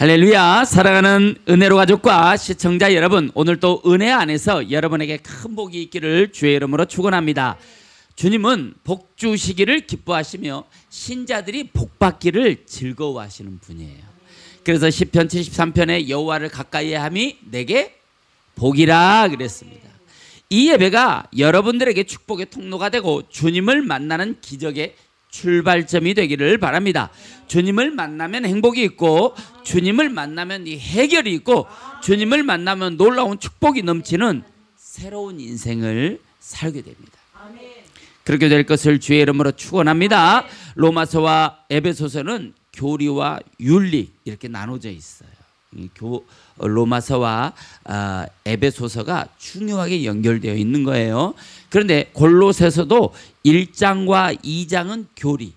할렐루야. 사랑하는 은혜로 가족과 시청자 여러분, 오늘 또 은혜 안에서 여러분에게 큰 복이 있기를 주의 이름으로 축원합니다. 주님은 복 주시기를 기뻐하시며 신자들이 복 받기를 즐거워하시는 분이에요. 그래서 시편 73편에 여호와를 가까이 함이 내게 복이라 그랬습니다. 이 예배가 여러분들에게 축복의 통로가 되고 주님을 만나는 기적의 출발점이 되기를 바랍니다. 주님을 만나면 행복이 있고, 주님을 만나면 이 해결이 있고, 주님을 만나면 놀라운 축복이 넘치는 새로운 인생을 살게 됩니다. 그렇게 될 것을 주의 이름으로 축원합니다. 로마서와 에베소서는 교리와 윤리 이렇게 나눠져 있어요. 로마서와 에베소서가 중요하게 연결되어 있는 거예요. 그런데 골로새서도 1장과 2장은 교리,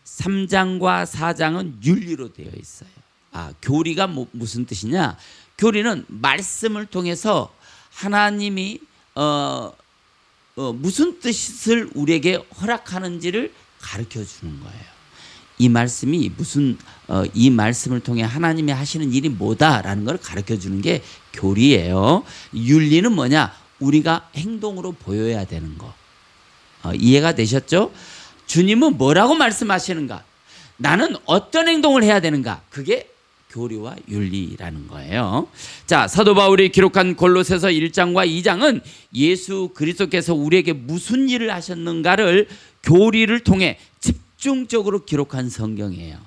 3장과 4장은 윤리로 되어 있어요. 교리가 무슨 뜻이냐? 교리는 말씀을 통해서 하나님이 무슨 뜻을 우리에게 허락하는지를 가르쳐 주는 거예요. 이 말씀이 이 말씀을 통해 하나님이 하시는 일이 뭐다라는 걸 가르쳐 주는 게 교리예요. 윤리는 뭐냐? 우리가 행동으로 보여야 되는 거. 이해가 되셨죠? 주님은 뭐라고 말씀하시는가? 나는 어떤 행동을 해야 되는가? 그게 교리와 윤리라는 거예요. 자, 사도 바울이 기록한 골로새서 1장과 2장은 예수 그리스도께서 우리에게 무슨 일을 하셨는가를 교리를 통해 집중적으로 기록한 성경이에요.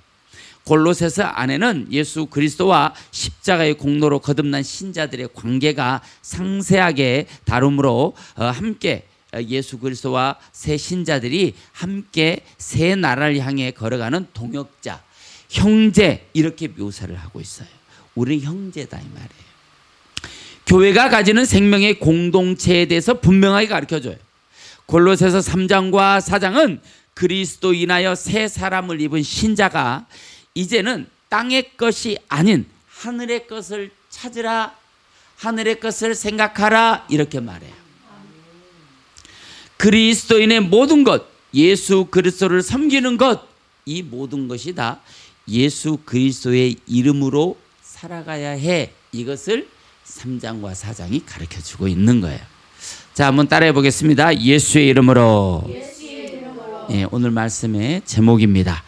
골로새서 안에는 예수 그리스도와 십자가의 공로로 거듭난 신자들의 관계가 상세하게 다루므로 함께 예수 그리스도와 새 신자들이 함께 새 나라를 향해 걸어가는 동역자, 형제 이렇게 묘사를 하고 있어요. 우리 형제다 이 말이에요. 교회가 가지는 생명의 공동체에 대해서 분명하게 가르쳐줘요. 골로새서 3장과 4장은 그리스도 인하여 새 사람을 입은 신자가 이제는 땅의 것이 아닌 하늘의 것을 찾으라, 하늘의 것을 생각하라 이렇게 말해요. 그리스도인의 모든 것, 예수 그리스도를 섬기는 것, 이 모든 것이 다 예수 그리스도의 이름으로 살아가야 해. 이것을 3장과 4장이 가르쳐주고 있는 거예요. 자, 한번 따라해 보겠습니다. 예수의 이름으로. 예, 오늘 말씀의 제목입니다.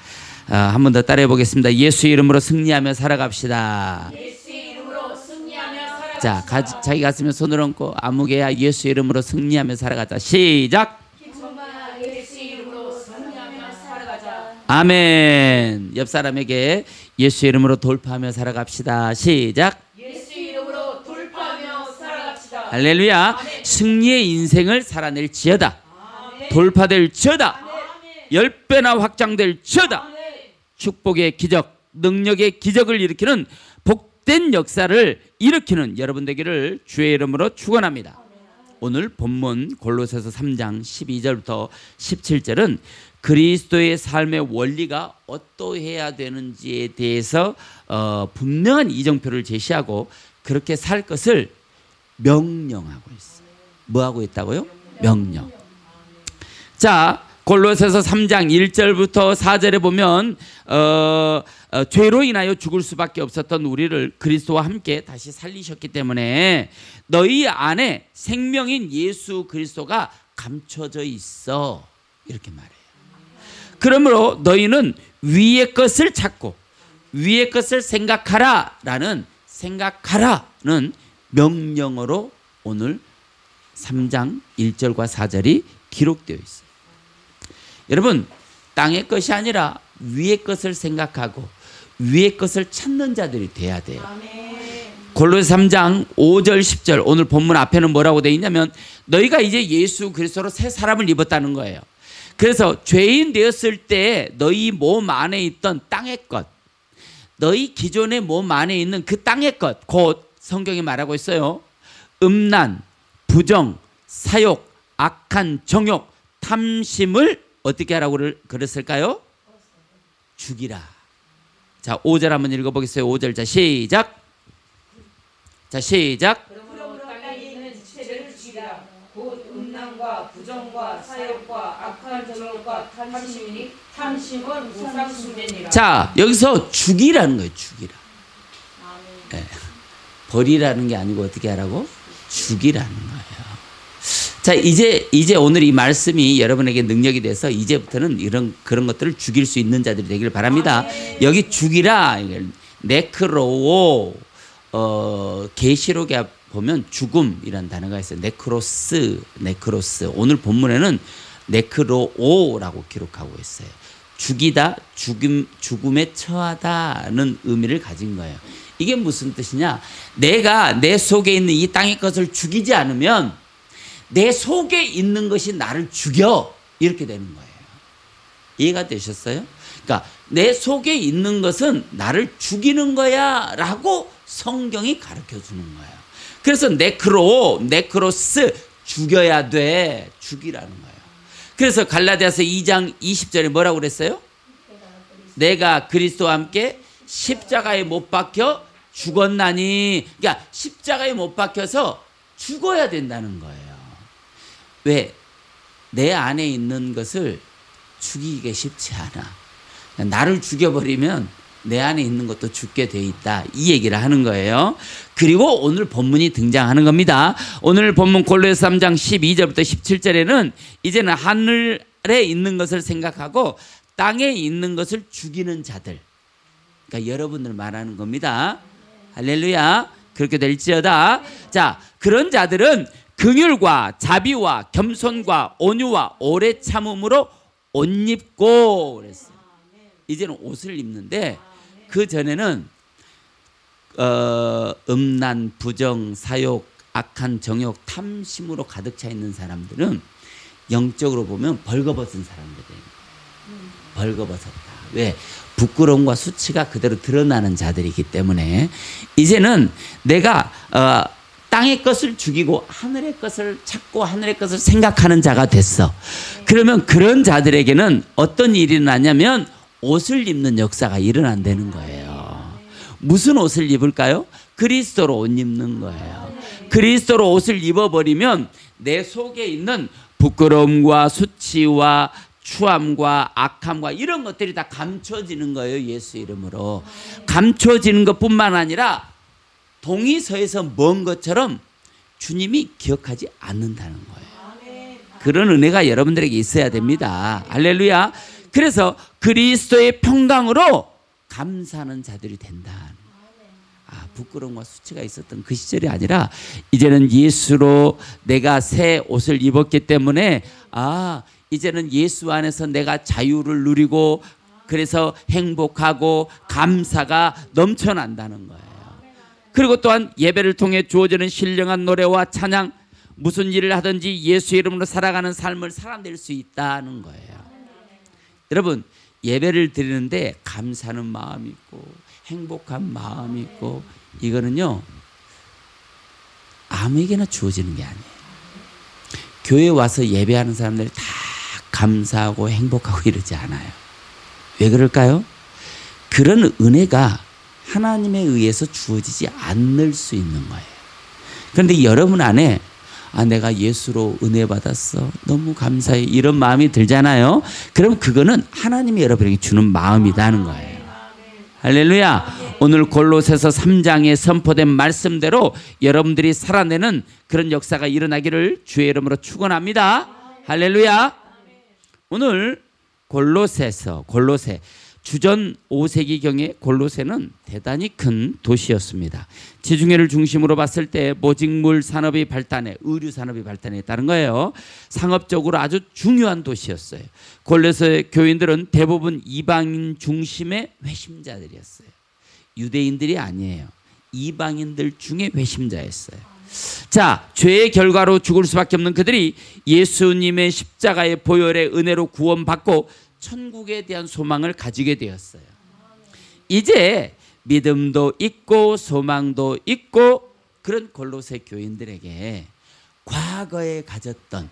한 번 더 따라해 보겠습니다. 예수의 이름으로 승리하며 살아갑시다. 예수의 이름으로 승리하며 살아갑시다. 자, 자기 가슴에 손을 얹고 아무개야 예수의 이름으로 승리하며 살아가자. 시작. 기쁨아 예수의 이름으로 승리하며 살아가자. 아멘. 옆 사람에게 예수의 이름으로 돌파하며 살아갑시다. 시작. 예수의 이름으로 돌파하며 살아갑시다. 할렐루야. 아멘. 승리의 인생을 살아낼 지어다. 아멘. 돌파될 지어다. 아멘. 10배나 확장될 지어다. 아멘. 축복의 기적, 능력의 기적을 일으키는 복된 역사를 일으키는 여러분 되기를 주의 이름으로 축원합니다. 오늘 본문 골로새서 3장 12절부터 17절은 그리스도의 삶의 원리가 어떠해야 되는지에 대해서 분명한 이정표를 제시하고 그렇게 살 것을 명령하고 있어요. 뭐 하고 있다고요? 명령. 자, 골로새서 3장 1절부터 4절에 보면 죄로 인하여 죽을 수밖에 없었던 우리를 그리스도와 함께 다시 살리셨기 때문에 너희 안에 생명인 예수 그리스도가 감춰져 있어. 이렇게 말해요. 그러므로 너희는 위의 것을 찾고 위의 것을 생각하라는 명령어로 오늘 3장 1절과 4절이 기록되어 있어요. 여러분, 땅의 것이 아니라 위의 것을 생각하고 위의 것을 찾는 자들이 돼야 돼요. 골로새 3장 5절 10절 오늘 본문 앞에는 뭐라고 되어 있냐면 너희가 이제 예수 그리스도로 새 사람을 입었다는 거예요. 그래서 죄인 되었을 때 너희 몸 안에 있던 땅의 것, 너희 기존의 몸 안에 있는 그 땅의 것, 곧 성경이 말하고 있어요. 음란, 부정, 사욕, 악한 정욕, 탐심을 어떻게 하라고 그랬을까요? 죽이라. 자, 5절 한번 읽어보겠어요. 5절. 자, 시작. 자, 시작. 그러므로 땅에 있는 지체를 죽이라. 곧 음란과 부정과 사욕과 악한 정욕과 탐심은 우상 숭배니라. 자, 여기서 죽이라는 거예요. 죽이라. 버리라는 게 아니고 어떻게 하라고? 죽이라는 거예요. 자, 이제 오늘 이 말씀이 여러분에게 능력이 돼서 이제부터는 그런 것들을 죽일 수 있는 자들이 되기를 바랍니다. 여기 죽이라, 네크로, 계시록에 보면 죽음이라는 단어가 있어요. 네크로스. 오늘 본문에는 네크로오라고 기록하고 있어요. 죽이다, 죽음에 처하다는 의미를 가진 거예요. 이게 무슨 뜻이냐? 내가 내 속에 있는 이 땅의 것을 죽이지 않으면 내 속에 있는 것이 나를 죽여. 이렇게 되는 거예요. 이해가 되셨어요? 그러니까 내 속에 있는 것은 나를 죽이는 거야 라고 성경이 가르쳐 주는 거예요. 그래서 네크로스, 죽여야 돼. 죽이라는 거예요. 그래서 갈라디아서 2장 20절에 뭐라고 그랬어요? 내가 그리스도와 함께 십자가에 못 박혀 죽었나니. 그러니까 십자가에 못 박혀서 죽어야 된다는 거예요. 왜? 내 안에 있는 것을 죽이기가 쉽지 않아. 나를 죽여버리면 내 안에 있는 것도 죽게 돼 있다. 이 얘기를 하는 거예요. 그리고 오늘 본문이 등장하는 겁니다. 오늘 본문 골로새 3장 12절부터 17절에는 이제는 하늘에 있는 것을 생각하고 땅에 있는 것을 죽이는 자들, 그러니까 여러분들 말하는 겁니다. 할렐루야. 그렇게 될지어다. 자, 그런 자들은 긍휼과 자비와 겸손과 온유와 오래 참음으로 옷 입고 그랬어요. 이제는 옷을 입는데 그 전에는 음란, 부정, 사욕, 악한 정욕, 탐심으로 가득 차 있는 사람들은 영적으로 보면 벌거벗은 사람들이에요. 벌거벗었다. 왜? 부끄러움과 수치가 그대로 드러나는 자들이기 때문에 이제는 내가 땅의 것을 죽이고 하늘의 것을 찾고 하늘의 것을 생각하는 자가 됐어. 그러면 그런 자들에게는 어떤 일이 일어나냐면 옷을 입는 역사가 일어난다는 거예요. 무슨 옷을 입을까요? 그리스도로 옷 입는 거예요. 그리스도로 옷을 입어버리면 내 속에 있는 부끄러움과 수치와 추함과 악함과 이런 것들이 다 감춰지는 거예요. 예수 이름으로. 감춰지는 것뿐만 아니라 동이서에서 먼 것처럼 주님이 기억하지 않는다는 거예요. 그런 은혜가 여러분들에게 있어야 됩니다. 할렐루야. 그래서 그리스도의 평강으로 감사하는 자들이 된다. 부끄러움과 수치가 있었던 그 시절이 아니라 이제는 예수로 내가 새 옷을 입었기 때문에 이제는 예수 안에서 내가 자유를 누리고 그래서 행복하고 감사가 넘쳐난다는 거예요. 그리고 또한 예배를 통해 주어지는 신령한 노래와 찬양, 무슨 일을 하든지 예수 이름으로 살아가는 삶을 살아낼 수 있다는 거예요. 여러분, 예배를 드리는데 감사하는 마음이 있고 행복한 마음이 있고 이거는요 아무에게나 주어지는 게 아니에요. 교회 와서 예배하는 사람들이 다 감사하고 행복하고 이러지 않아요. 왜 그럴까요? 그런 은혜가 하나님에 의해서 주어지지 않을 수 있는 거예요. 그런데 여러분 안에 내가 예수로 은혜 받았어, 너무 감사해, 이런 마음이 들잖아요. 그럼 그거는 하나님이 여러분에게 주는 마음이라는 거예요. 할렐루야. 오늘 골로새서 3장에 선포된 말씀대로 여러분들이 살아내는 그런 역사가 일어나기를 주의 이름으로 축원합니다. 할렐루야. 오늘 골로새 주전 5세기경에 골로새는 대단히 큰 도시였습니다. 지중해를 중심으로 봤을 때 모직물 산업이 발달해, 의류 산업이 발달했다는 거예요. 상업적으로 아주 중요한 도시였어요. 골로새 교인들은 대부분 이방인 중심의 회심자들이었어요. 유대인들이 아니에요. 이방인들 중에 회심자였어요. 자, 죄의 결과로 죽을 수밖에 없는 그들이 예수님의 십자가의 보혈의 은혜로 구원받고 천국에 대한 소망을 가지게 되었어요. 이제 믿음도 있고 소망도 있고 그런 골로새 교인들에게 과거에 가졌던,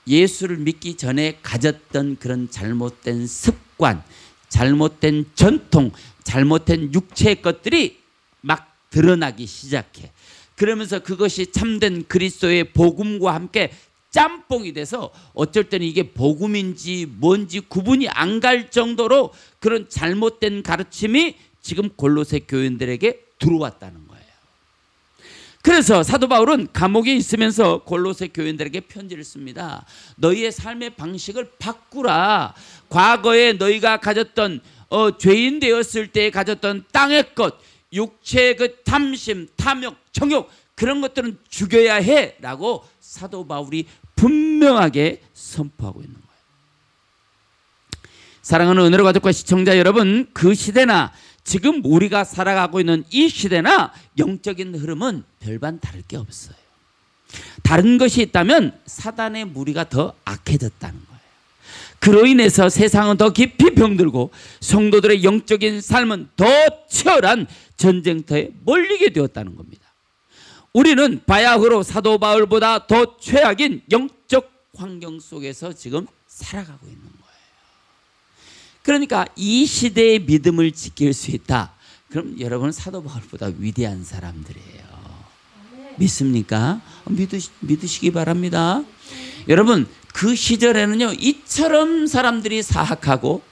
예수를 믿기 전에 가졌던 그런 잘못된 습관, 잘못된 전통, 잘못된 육체의 것들이 막 드러나기 시작해. 그러면서 그것이 참된 그리스도의 복음과 함께 짬뽕이 돼서 어쩔 때는 이게 복음인지 뭔지 구분이 안 갈 정도로 그런 잘못된 가르침이 지금 골로새 교인들에게 들어왔다는 거예요. 그래서 사도 바울은 감옥에 있으면서 골로새 교인들에게 편지를 씁니다. 너희의 삶의 방식을 바꾸라. 과거에 너희가 가졌던 죄인 되었을 때 가졌던 땅의 것, 육체의 그 탐심, 탐욕, 정욕, 그런 것들은 죽여야 해라고 사도 바울이 분명하게 선포하고 있는 거예요. 사랑하는 은혜로 가족과 시청자 여러분, 그 시대나 지금 우리가 살아가고 있는 이 시대나 영적인 흐름은 별반 다를 게 없어요. 다른 것이 있다면 사단의 무리가 더 악해졌다는 거예요. 그로 인해서 세상은 더 깊이 병들고 성도들의 영적인 삶은 더 치열한 전쟁터에 몰리게 되었다는 겁니다. 우리는 바야흐로 사도 바울보다 더 최악인 영적 환경 속에서 지금 살아가고 있는 거예요. 그러니까 이 시대의 믿음을 지킬 수 있다. 그럼 여러분은 사도 바울보다 위대한 사람들이에요. 믿습니까? 믿으시기 바랍니다. 여러분, 그 시절에는요, 이처럼 사람들이 사악하고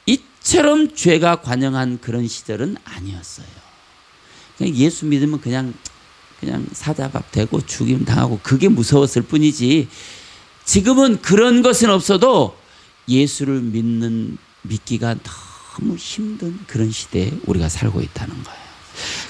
이처럼 죄가 관영한 그런 시절은 아니었어요. 그냥 예수 믿으면 그냥 사자밥 되고 죽임 당하고 그게 무서웠을 뿐이지, 지금은 그런 것은 없어도 예수를 믿기가 너무 힘든 그런 시대에 우리가 살고 있다는 거예요.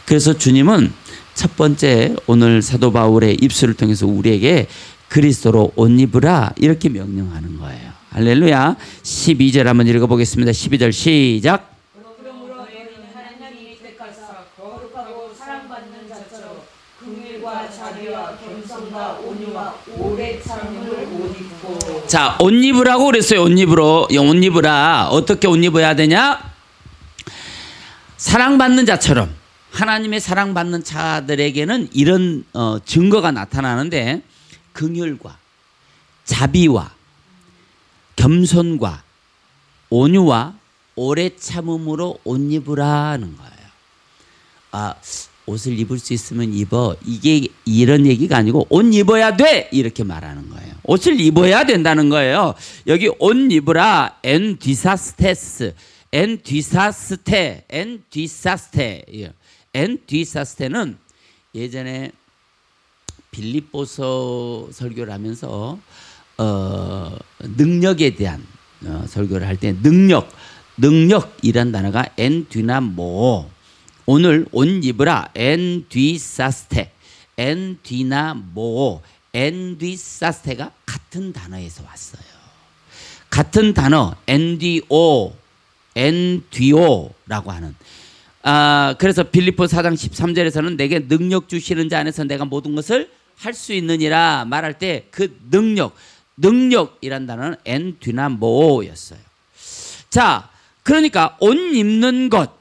그래서 주님은 첫 번째 오늘 사도 바울의 입술을 통해서 우리에게 그리스도로 옷 입으라 이렇게 명령하는 거예요. 할렐루야. 12절 한번 읽어보겠습니다. 12절 시작. 그러므로 너희는 하나님이 택하사 거룩하고 사랑받는 자처럼 긍휼과 자비와 겸손과 온유와 오래 참음을 옷 입고. 자, 옷 입으라고 그랬어요. 옷 입으라. 어떻게 옷 입어야 되냐? 사랑받는 자처럼. 하나님의 사랑받는 자들에게는 이런 증거가 나타나는데, 긍휼과 자비와 겸손과 온유와 오래 참음으로 옷 입으라는 거예요. 옷을 입을 수 있으면 입어. 이게 이런 얘기가 아니고 옷 입어야 돼 이렇게 말하는 거예요. 옷을 입어야 된다는 거예요. 여기 옷 입으라 엔디사스테스, 엔디사스테는 예전에 빌립보서 설교를 하면서 능력에 대한 설교를 할 때 능력이란 단어가 엔디나모, 오늘 옷 입으라 엔디나모, 엔디사스테가 같은 단어에서 왔어요. 같은 단어 엔디오라고 하는. 그래서 빌립보 4장 13절에서는 내게 능력 주시는 자 안에서 내가 모든 것을 할 수 있느니라 말할 때 그 능력이란 단어는 엔디나모였어요. 자, 그러니까 옷 입는 것,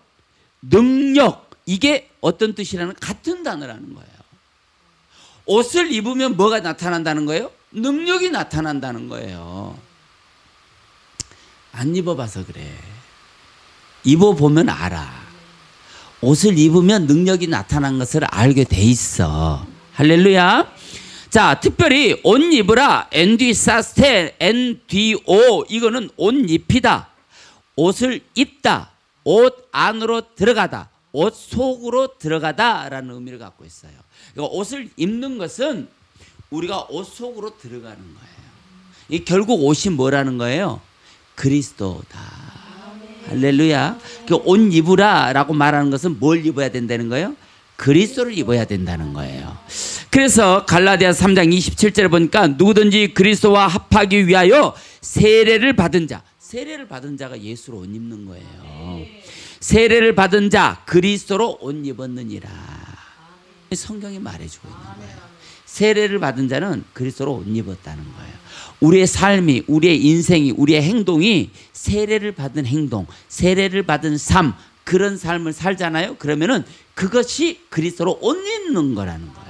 능력, 이게 어떤 뜻이라는 같은 단어라는 거예요. 옷을 입으면 뭐가 나타난다는 거예요? 능력이 나타난다는 거예요. 안 입어봐서 그래. 입어보면 알아. 옷을 입으면 능력이 나타난 것을 알게 돼 있어. 할렐루야. 자, 특별히 옷 입으라 엔디사스테 엔디오, 이거는 옷 입히다, 옷을 입다, 옷 안으로 들어가다, 옷 속으로 들어가다라는 의미를 갖고 있어요. 그러니까 옷을 입는 것은 우리가 옷 속으로 들어가는 거예요. 이 결국 옷이 뭐라는 거예요? 그리스도다. 할렐루야. 그 옷 입으라라고 말하는 것은 뭘 입어야 된다는 거예요? 그리스도를 입어야 된다는 거예요. 그래서 갈라디아 3장 27절에 보니까 누구든지 그리스도와 합하기 위하여 세례를 받은 자가 예수로 옷 입는 거예요. 세례를 받은 자 그리스도로 옷 입었느니라. 성경이 말해주고 있는 거예요. 세례를 받은 자는 그리스도로 옷 입었다는 거예요. 우리의 삶이, 우리의 인생이, 우리의 행동이 세례를 받은 행동, 세례를 받은 삶, 그런 삶을 살잖아요. 그러면은 그것이 그리스도로 옷 입는 거라는 거예요.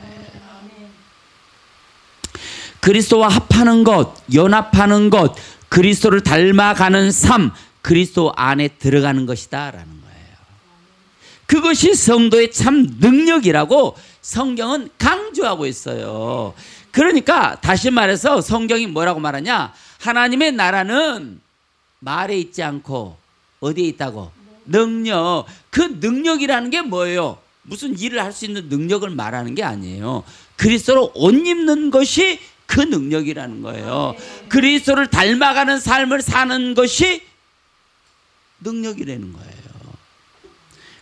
그리스도와 합하는 것, 연합하는 것, 그리스도를 닮아가는 삶, 그리스도 안에 들어가는 것이다라는 거예요. 그것이 성도의 참 능력이라고 성경은 강조하고 있어요. 그러니까 다시 말해서 성경이 뭐라고 말하냐? 하나님의 나라는 말에 있지 않고 어디에 있다고? 능력. 그 능력이라는 게 뭐예요? 무슨 일을 할 수 있는 능력을 말하는 게 아니에요. 그리스도로 옷 입는 것이 그 능력이라는 거예요. 그리스도를 닮아가는 삶을 사는 것이 능력이라는 거예요.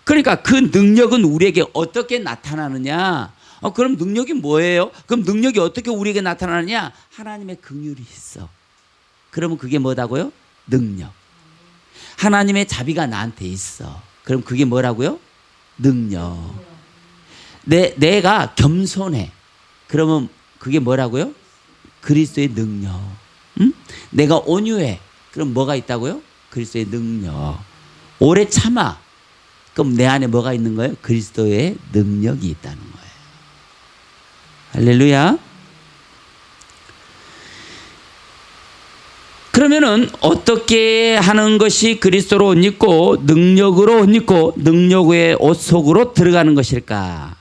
그러니까 그 능력은 우리에게 어떻게 나타나느냐? 그럼 능력이 뭐예요? 그럼 능력이 어떻게 우리에게 나타나느냐? 하나님의 긍휼이 있어. 그러면 그게 뭐다고요? 능력. 하나님의 자비가 나한테 있어. 그럼 그게 뭐라고요? 능력. 내가 겸손해. 그러면 그게 뭐라고요? 그리스도의 능력. 응? 내가 온유해. 그럼 뭐가 있다고요? 그리스도의 능력. 오래 참아. 그럼 내 안에 뭐가 있는 거예요? 그리스도의 능력이 있다는 거예요. 할렐루야. 그러면은 어떻게 하는 것이 그리스도로 옷 입고 능력으로 옷 입고 능력의 옷 속으로 들어가는 것일까?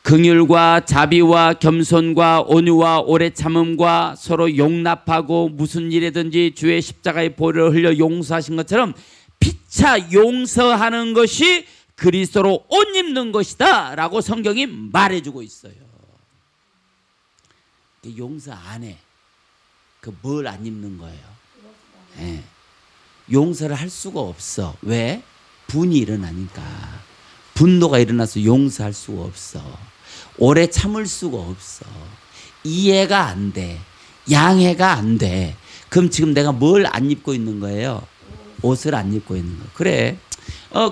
긍휼과 자비와 겸손과 온유와 오래 참음과 서로 용납하고 무슨 일에든지 주의 십자가의 보혈을 흘려 용서하신 것처럼 피차 용서하는 것이 그리스도로 옷 입는 것이다 라고 성경이 말해주고 있어요. 용서 안 해. 그 뭘 안 입는 거예요. 네. 용서를 할 수가 없어. 왜? 분이 일어나니까. 분노가 일어나서 용서할 수가 없어. 오래 참을 수가 없어. 이해가 안 돼. 양해가 안 돼. 그럼 지금 내가 뭘 안 입고 있는 거예요? 옷을 안 입고 있는 거예요. 그래.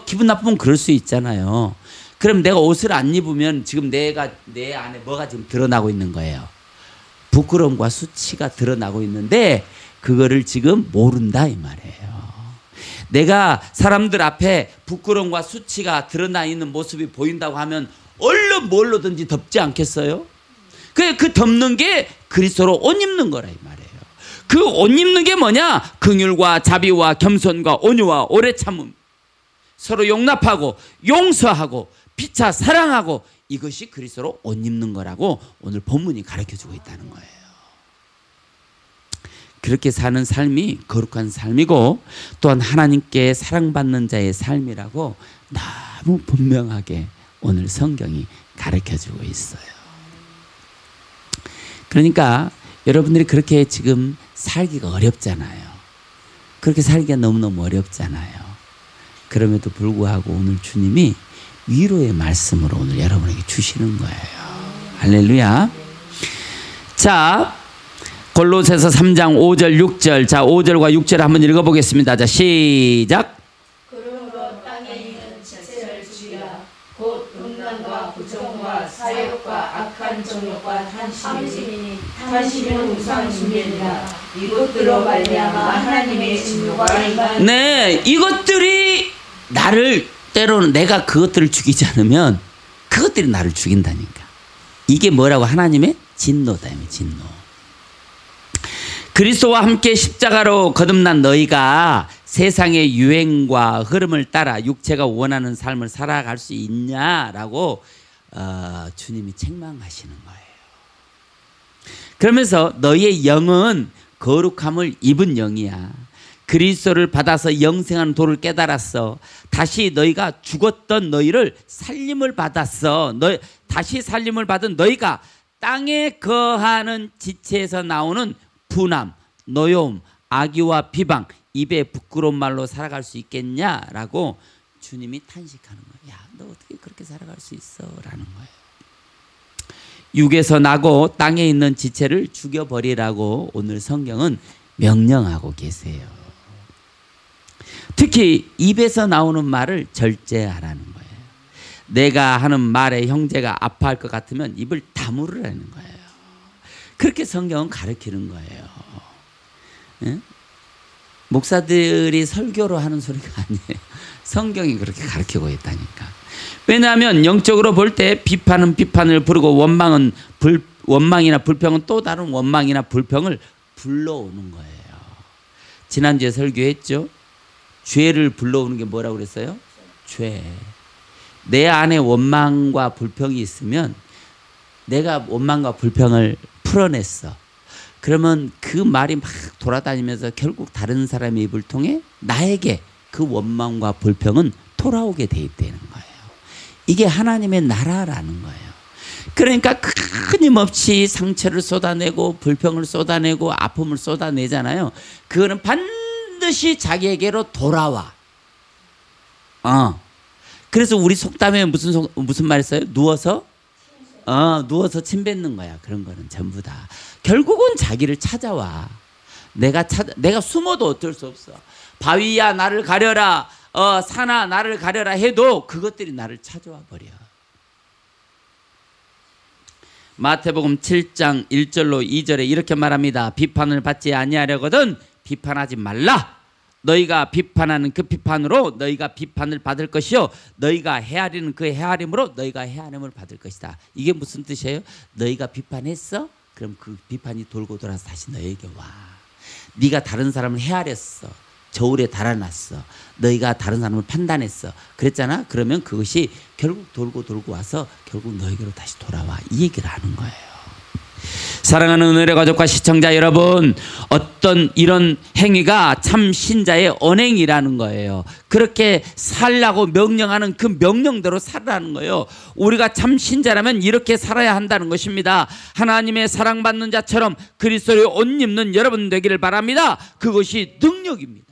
기분 나쁘면 그럴 수 있잖아요. 그럼 내가 옷을 안 입으면 지금 내 안에 뭐가 지금 드러나고 있는 거예요? 부끄러움과 수치가 드러나고 있는데 그거를 지금 모른다 이 말이에요. 내가 사람들 앞에 부끄러움과 수치가 드러나 있는 모습이 보인다고 하면 얼른 뭘로든지 덮지 않겠어요? 그 덮는 게 그리스도로 옷 입는 거라 이 말이에요. 그 옷 입는 게 뭐냐? 긍휼과 자비와 겸손과 온유와 오래 참음, 서로 용납하고 용서하고 피차 사랑하고, 이것이 그리스도로 옷 입는 거라고 오늘 본문이 가르쳐주고 있다는 거예요. 그렇게 사는 삶이 거룩한 삶이고 또한 하나님께 사랑받는 자의 삶이라고 너무 분명하게 오늘 성경이 가르쳐주고 있어요. 그러니까 여러분들이 그렇게 지금 살기가 어렵잖아요. 그렇게 살기가 너무너무 어렵잖아요. 그럼에도 불구하고 오늘 주님이 위로의 말씀으로 오늘 여러분에게 주시는 거예요. 할렐루야. 자, 골로새서 3장 5절 6절. 자, 5절과 6절 한번 읽어보겠습니다. 자, 시작. 그러므로 땅에 있는 지체를 죽이라. 곧 음란과 부정과 사욕과 악한 정욕과 탄심은 우상 숭배니라. 이것들로 말미암아 하나님의 진노가 임하는. 네, 이것들이 나를, 때로는 내가 그것들을 죽이지 않으면 그것들이 나를 죽인다니까. 이게 뭐라고? 하나님의 진노다. 진노. 그리스도와 함께 십자가로 거듭난 너희가 세상의 유행과 흐름을 따라 육체가 원하는 삶을 살아갈 수 있냐라고 주님이 책망하시는 거예요. 그러면서 너희의 영은 거룩함을 입은 영이야. 그리스도를 받아서 영생하는 도를 깨달았어. 다시 너희가 죽었던 너희를 살림을 받았어. 다시 살림을 받은 너희가 땅에 거하는 지체에서 나오는 분함, 노여움, 악의와 비방, 입에 부끄러운 말로 살아갈 수 있겠냐라고 주님이 탄식하는 거예요. 야, 너 어떻게 그렇게 살아갈 수 있어? 라는 거예요. 육에서 나고 땅에 있는 지체를 죽여버리라고 오늘 성경은 명령하고 계세요. 특히 입에서 나오는 말을 절제하라는 거예요. 내가 하는 말에 형제가 아파할 것 같으면 입을 다물으라는 거예요. 그렇게 성경은 가르치는 거예요. 예? 목사들이 설교로 하는 소리가 아니에요. 성경이 그렇게 가르치고 있다니까. 왜냐하면 영적으로 볼 때 비판은 비판을 부르고 원망이나 불평은 또 다른 원망이나 불평을 불러오는 거예요. 지난주에 설교했죠. 죄를 불러오는 게 뭐라고 그랬어요? 죄. 내 안에 원망과 불평이 있으면 내가 원망과 불평을 풀어냈어. 그러면 그 말이 막 돌아다니면서 결국 다른 사람의 입을 통해 나에게 그 원망과 불평은 돌아오게 돼 있다는 거예요. 이게 하나님의 나라라는 거예요. 그러니까 끊임없이 상처를 쏟아내고 불평을 쏟아내고 아픔을 쏟아내잖아요. 그거는 반드시 자기에게로 돌아와. 그래서 우리 속담에 무슨 말 했어요? 누워서 침 뱉는 거야. 그런 거는 전부 다 결국은 자기를 찾아와. 내가 숨어도 어쩔 수 없어. 바위야 나를 가려라, 산아 나를 가려라 해도 그것들이 나를 찾아와 버려. 마태복음 7장 1절로 2절에 이렇게 말합니다. 비판을 받지 아니하려거든 비판하지 말라. 너희가 비판하는 그 비판으로 너희가 비판을 받을 것이요 너희가 헤아리는 그 헤아림으로 너희가 헤아림을 받을 것이다. 이게 무슨 뜻이에요? 너희가 비판했어? 그럼 그 비판이 돌고 돌아서 다시 너희에게 와. 네가 다른 사람을 헤아렸어. 저울에 달아놨어. 너희가 다른 사람을 판단했어. 그랬잖아. 그러면 그것이 결국 돌고 와서 결국 너에게로 다시 돌아와. 이 얘기를 하는 거예요. 사랑하는 은혜의 가족과 시청자 여러분, 어떤 이런 행위가 참 신자의 언행이라는 거예요. 그렇게 살라고 명령하는 그 명령대로 살라는 거예요. 우리가 참 신자라면 이렇게 살아야 한다는 것입니다. 하나님의 사랑받는 자처럼 그리스도의 옷 입는 여러분 되기를 바랍니다. 그것이 능력입니다.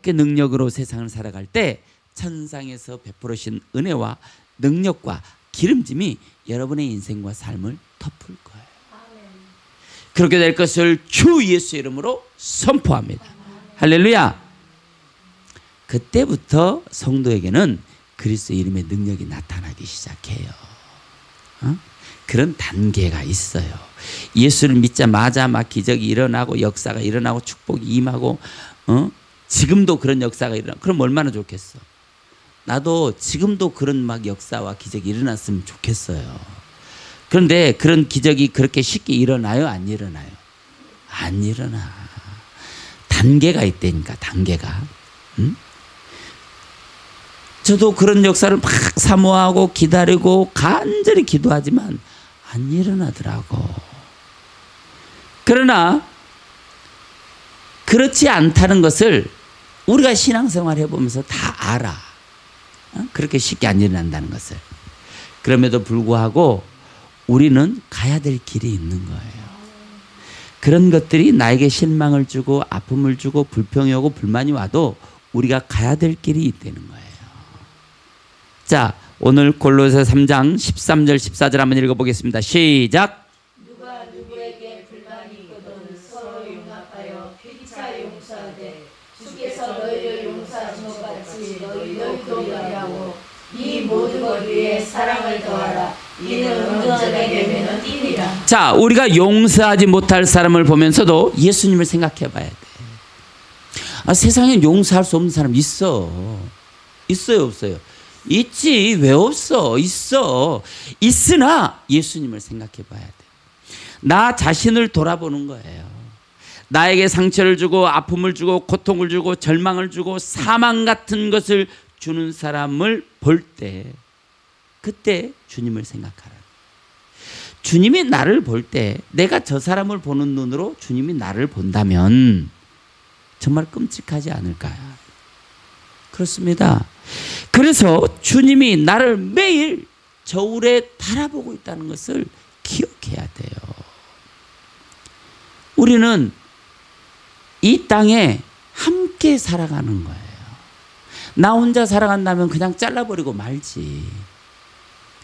그 능력으로 세상을 살아갈 때 천상에서 베풀으신 은혜와 능력과 기름짐이 여러분의 인생과 삶을 덮을 거예요. 그렇게 될 것을 주 예수의 이름으로 선포합니다. 할렐루야. 그때부터 성도에게는 그리스도의 이름의 능력이 나타나기 시작해요. 그런 단계가 있어요. 예수를 믿자마자 막 기적이 일어나고 역사가 일어나고 축복이 임하고 지금도 그런 역사가 일어나. 그럼 얼마나 좋겠어. 나도 지금도 그런 막 역사와 기적이 일어났으면 좋겠어요. 그런데 그런 기적이 그렇게 쉽게 일어나요? 안 일어나요? 안 일어나. 단계가 있다니까, 단계가. 저도 그런 역사를 막 사모하고 기다리고 간절히 기도하지만 안 일어나더라고. 그러나 그렇지 않다는 것을 우리가 신앙생활 해보면서 다 알아. 그렇게 쉽게 안 일어난다는 것을. 그럼에도 불구하고 우리는 가야 될 길이 있는 거예요. 그런 것들이 나에게 실망을 주고 아픔을 주고 불평이 오고 불만이 와도 우리가 가야 될 길이 있다는 거예요. 자, 오늘 골로새 3장 13절 14절 한번 읽어보겠습니다. 시작. 누가 누구에게 불만이 있거든 서로 용납하여 피차 용서하되 주께서 너희를 용서하신 것 같이 너희도 그리하게 하고 이 모든 것 위에 사랑을 더하라. 이는 온전하게 되면 이니라. 자, 우리가 용서하지 못할 사람을 보면서도 예수님을 생각해 봐야 돼. 세상에 용서할 수 없는 사람 있어. 있어요, 없어요? 있지. 왜 없어? 있어. 있으나 예수님을 생각해 봐야 돼. 나 자신을 돌아보는 거예요. 나에게 상처를 주고 아픔을 주고 고통을 주고 절망을 주고 사망 같은 것을 주는 사람을 볼 때 그때 주님을 생각하라. 주님이 나를 볼 때 내가 저 사람을 보는 눈으로 주님이 나를 본다면 정말 끔찍하지 않을까요? 그렇습니다. 그래서 주님이 나를 매일 저울에 달아보고 있다는 것을 기억해야 돼요. 우리는 이 땅에 함께 살아가는 거예요. 나 혼자 살아간다면 그냥 잘라버리고 말지.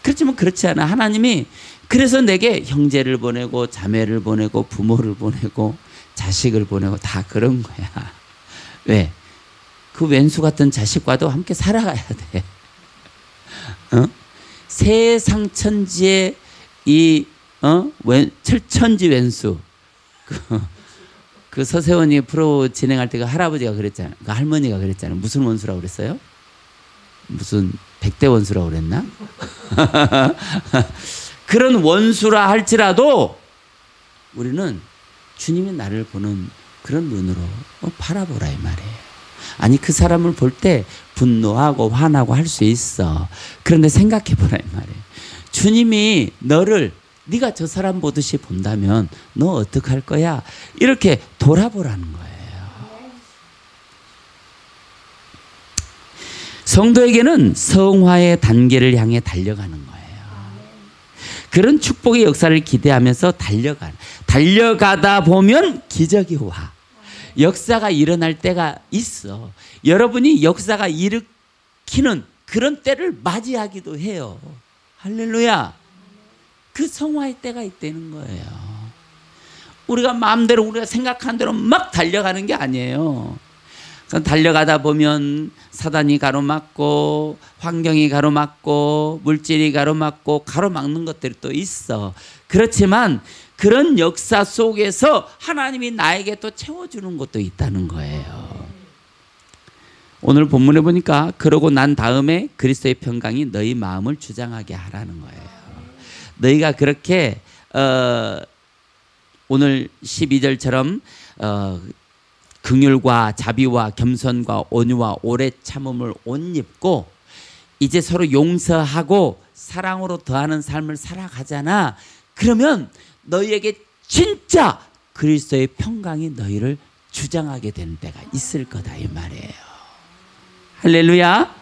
그렇지만 그렇지 않아. 하나님이 그래서 내게 형제를 보내고 자매를 보내고 부모를 보내고 자식을 보내고 다 그런 거야. 왜? 그 왼수 같은 자식과도 함께 살아가야 돼. 세상 천지의 이 천지 왼수. 그 서세원이 프로 진행할 때 그 할아버지가 그랬잖아. 그 할머니가 그랬잖아. 무슨 원수라고 그랬어요? 무슨 100대 원수라고 그랬나? 그런 원수라 할지라도 우리는 주님이 나를 보는 그런 눈으로 바라보라 이 말이에요. 아니 그 사람을 볼 때 분노하고 화나고 할 수 있어. 그런데 생각해 보라 이 말이에요. 주님이 너를 네가 저 사람 보듯이 본다면 너 어떡할 거야? 이렇게 돌아보라는 거예요. 성도에게는 성화의 단계를 향해 달려가는 거예요. 그런 축복의 역사를 기대하면서 달려가다 보면 기적이 와. 역사가 일어날 때가 있어. 여러분이 역사가 일으키는 그런 때를 맞이하기도 해요. 할렐루야. 그 성화의 때가 있다는 거예요. 우리가 마음대로 우리가 생각한 대로 막 달려가는 게 아니에요. 달려가다 보면 사단이 가로막고 환경이 가로막고 물질이 가로막는 것들이 또 있어. 그렇지만 그런 역사 속에서 하나님이 나에게 또 채워주는 것도 있다는 거예요. 오늘 본문에 보니까 그러고 난 다음에 그리스도의 평강이 너희 마음을 주장하게 하라는 거예요. 너희가 그렇게 오늘 12절처럼 긍휼과 자비와 겸손과 온유와 오래 참음을 옷 입고 이제 서로 용서하고 사랑으로 더하는 삶을 살아가잖아. 그러면 너희에게 진짜 그리스도의 평강이 너희를 주장하게 되는 때가 있을 거다 이 말이에요. 할렐루야.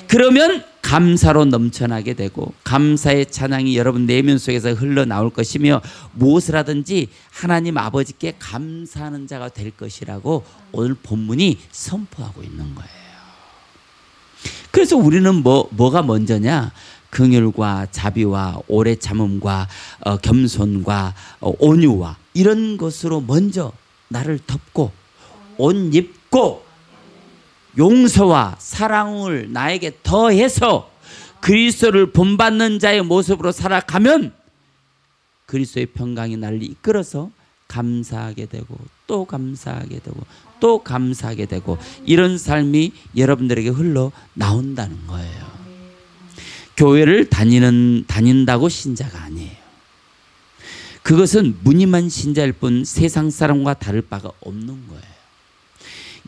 그러면 감사로 넘쳐나게 되고 감사의 찬양이 여러분 내면 속에서 흘러나올 것이며 무엇을 하든지 하나님 아버지께 감사하는 자가 될 것이라고 오늘 본문이 선포하고 있는 거예요. 그래서 우리는 뭐가 먼저냐? 긍휼과 자비와 오래 참음과 겸손과 온유와 이런 것으로 먼저 나를 덮고 옷 입고 용서와 사랑을 나에게 더해서 그리스도를 본받는 자의 모습으로 살아가면 그리스도의 평강이 나를 이끌어서 감사하게 되고 또 감사하게 되고 또 감사하게 되고 이런 삶이 여러분들에게 흘러나온다는 거예요. 교회를 다닌다고 신자가 아니에요. 그것은 무늬만 신자일 뿐 세상 사람과 다를 바가 없는 거예요.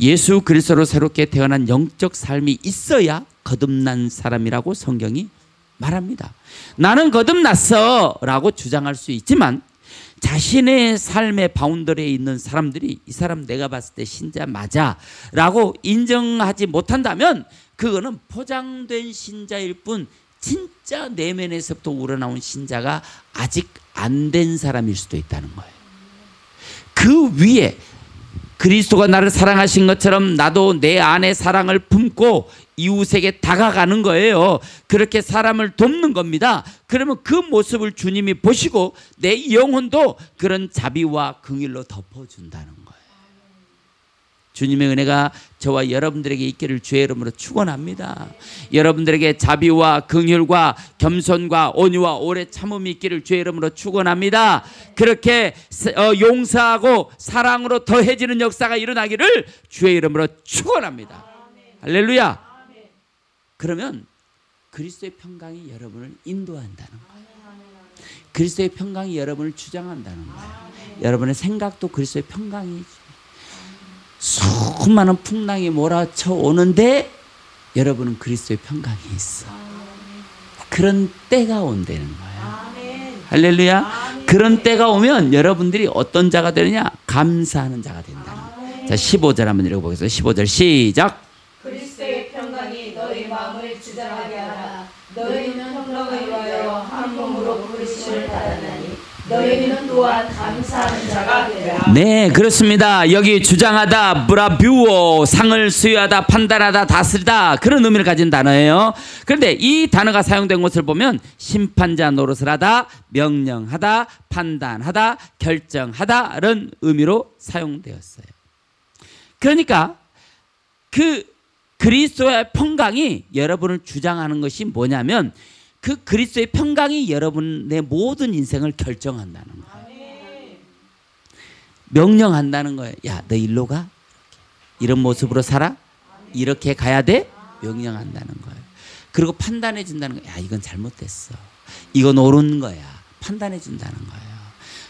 예수 그리스도로 새롭게 태어난 영적 삶이 있어야 거듭난 사람이라고 성경이 말합니다. 나는 거듭났어 라고 주장할 수 있지만 자신의 삶의 바운더리에 있는 사람들이 이 사람 내가 봤을 때 신자 맞아 라고 인정하지 못한다면 그거는 포장된 신자일 뿐 진짜 내면에서부터 우러나온 신자가 아직 안 된 사람일 수도 있다는 거예요. 그 위에 그리스도가 나를 사랑하신 것처럼 나도 내 안에 사랑을 품고 이웃에게 다가가는 거예요. 그렇게 사람을 돕는 겁니다. 그러면 그 모습을 주님이 보시고 내 영혼도 그런 자비와 긍휼로 덮어준다는 거예요. 주님의 은혜가 저와 여러분들에게 있기를 주의 이름으로 축원합니다. 여러분들에게 자비와 긍휼과 겸손과 온유와 오래 참음이 있기를 주의 이름으로 축원합니다. 그렇게 용서하고 사랑으로 더해지는 역사가 일어나기를 주의 이름으로 축원합니다. 할렐루야. 그러면 그리스도의 평강이 여러분을 인도한다는 거예요. 그리스도의 평강이 여러분을 주장한다는 거예요. 여러분의 생각도 그리스도의 평강이죠. 수많은 풍랑이 몰아쳐 오는데 여러분은 그리스도의 평강이 있어. 그런 때가 온다는 거예요. 할렐루야. 그런 때가 오면 여러분들이 어떤 자가 되느냐? 감사하는 자가 된다는 거예요. 자, 15절 한번 읽어보겠습니다. 15절 시작. 그리스도의 평강이 너희 마음을 주장하게 하라. 너희는 평강을 위하여 한 몸으로 부르심을 받았나니 너희는 또한 감사하는 자가 되라. 네, 그렇습니다. 여기 주장하다, 브라뷰어, 상을 수여하다, 판단하다, 다스리다 그런 의미를 가진 단어예요. 그런데 이 단어가 사용된 것을 보면 심판자 노릇을 하다, 명령하다, 판단하다, 결정하다 이런 의미로 사용되었어요. 그러니까 그 그리스도의 평강이 여러분을 주장하는 것이 뭐냐면 그 그리스도의 평강이 여러분의 모든 인생을 결정한다는 거예요. 명령한다는 거예요. 야, 너 일로 가? 이런 모습으로 살아? 이렇게 가야 돼? 명령한다는 거예요. 그리고 판단해 준다는 거예요. 야, 이건 잘못됐어. 이건 옳은 거야. 판단해 준다는 거예요.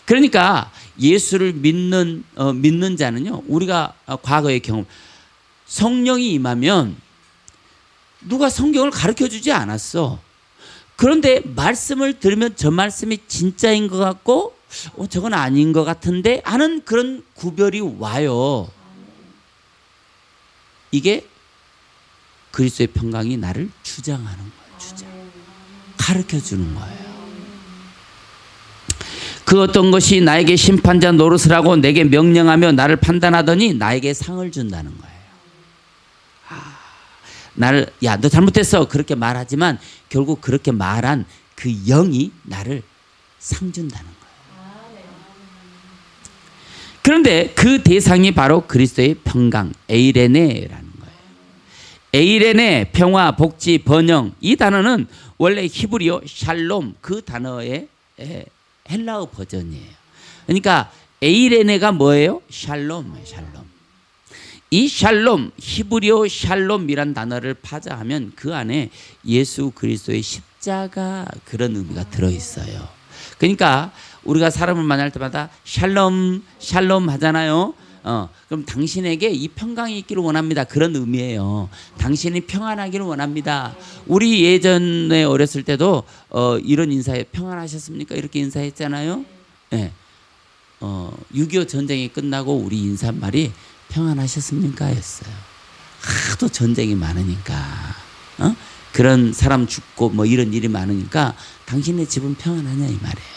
그러니까 예수를 믿는 자는요. 우리가 과거의 경험 성령이 임하면 누가 성경을 가르쳐 주지 않았어. 그런데 말씀을 들으면 저 말씀이 진짜인 것 같고 저건 아닌 것 같은데 하는 그런 구별이 와요. 이게 그리스도의 평강이 나를 주장하는 거예요. 주장. 가르쳐 주는 거예요. 그 어떤 것이 나에게 심판자 노릇을 하고 내게 명령하며 나를 판단하더니 나에게 상을 준다는 거예요. 나를 야, 너 잘못했어 그렇게 말하지만 결국 그렇게 말한 그 영이 나를 상 준다는 거예요. 그런데 그 대상이 바로 그리스도의 평강, 에이레네라는 거예요. 에이레네, 평화, 복지, 번영, 이 단어는 원래 히브리어 샬롬 그 단어의 헬라어 버전이에요. 그러니까 에이레네가 뭐예요? 샬롬이에요. 샬롬. 이 샬롬, 히브리어 샬롬이란 단어를 파자하면 그 안에 예수 그리스도의 십자가 그런 의미가 들어있어요. 그러니까 우리가 사람을 만날 때마다 샬롬, 샬롬 하잖아요. 그럼 당신에게 이 평강이 있기를 원합니다. 그런 의미예요. 당신이 평안하기를 원합니다. 우리 예전에 어렸을 때도 이런 인사에 평안하셨습니까? 이렇게 인사했잖아요. 네. 6.25 전쟁이 끝나고 우리 인사말이 평안하셨습니까? 했어요. 하도 전쟁이 많으니까 그런 사람 죽고 뭐 이런 일이 많으니까 당신의 집은 평안하냐 이 말이에요.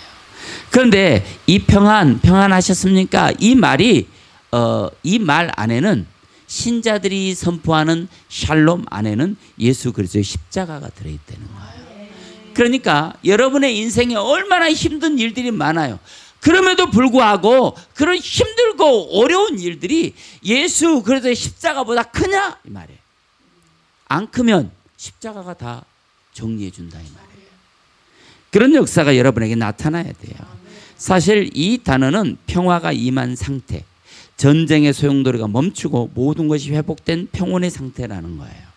그런데 이 평안하셨습니까? 이 말이 이 말 안에는 신자들이 선포하는 샬롬 안에는 예수 그리스도의 십자가가 들어있다는 거예요. 그러니까 여러분의 인생에 얼마나 힘든 일들이 많아요. 그럼에도 불구하고 그런 힘들고 어려운 일들이 예수 그리스도의 십자가보다 크냐 이 말이에요. 안 크면 십자가가 다 정리해 준다 이 말이에요. 그런 역사가 여러분에게 나타나야 돼요. 사실 이 단어는 평화가 임한 상태, 전쟁의 소용돌이가 멈추고 모든 것이 회복된 평온의 상태라는 거예요.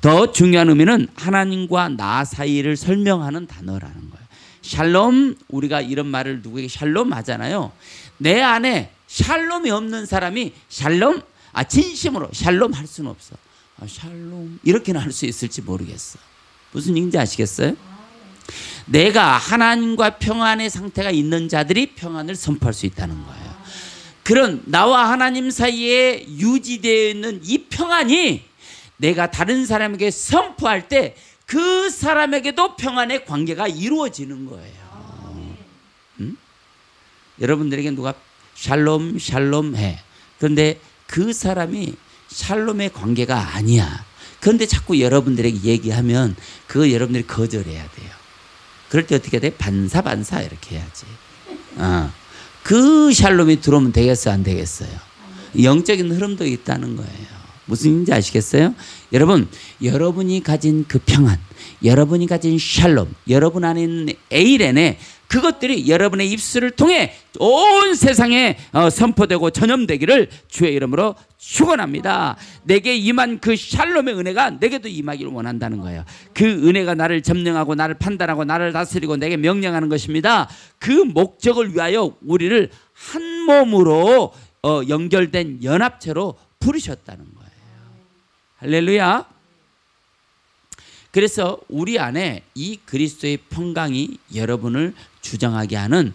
더 중요한 의미는 하나님과 나 사이를 설명하는 단어라는 거예요. 샬롬, 우리가 이런 말을 누구에게 샬롬 하잖아요. 내 안에 샬롬이 없는 사람이 샬롬, 진심으로 샬롬 할 수는 없어. 샬롬 이렇게는 할 수 있을지 모르겠어. 무슨 얘기인지 아시겠어요? 내가 하나님과 평안의 상태가 있는 자들이 평안을 선포할 수 있다는 거예요. 그런 나와 하나님 사이에 유지되어 있는 이 평안이 내가 다른 사람에게 선포할 때 그 사람에게도 평안의 관계가 이루어지는 거예요. 여러분들에게 누가 샬롬 샬롬 해. 그런데 그 사람이 샬롬의 관계가 아니야. 그런데 자꾸 여러분들에게 얘기하면 그거 여러분들이 거절해야 돼요. 그럴 때 어떻게 돼? 반사 이렇게 해야지. 그 샬롬이 들어오면 되겠어 안 되겠어요? 영적인 흐름도 있다는 거예요. 무슨 얘기인지 아시겠어요? 여러분, 여러분이 가진 그 평안, 여러분이 가진 샬롬, 여러분 안에 있는 에이레네, 그것들이 여러분의 입술을 통해 온 세상에 선포되고 전염되기를 주의 이름으로 축원합니다. 내게 임한 그 샬롬의 은혜가 내게도 임하기를 원한다는 거예요. 그 은혜가 나를 점령하고 나를 판단하고 나를 다스리고 내게 명령하는 것입니다. 그 목적을 위하여 우리를 한 몸으로 연결된 연합체로 부르셨다는 거예요. 할렐루야. 그래서 우리 안에 이 그리스도의 평강이 여러분을 주장하게 하는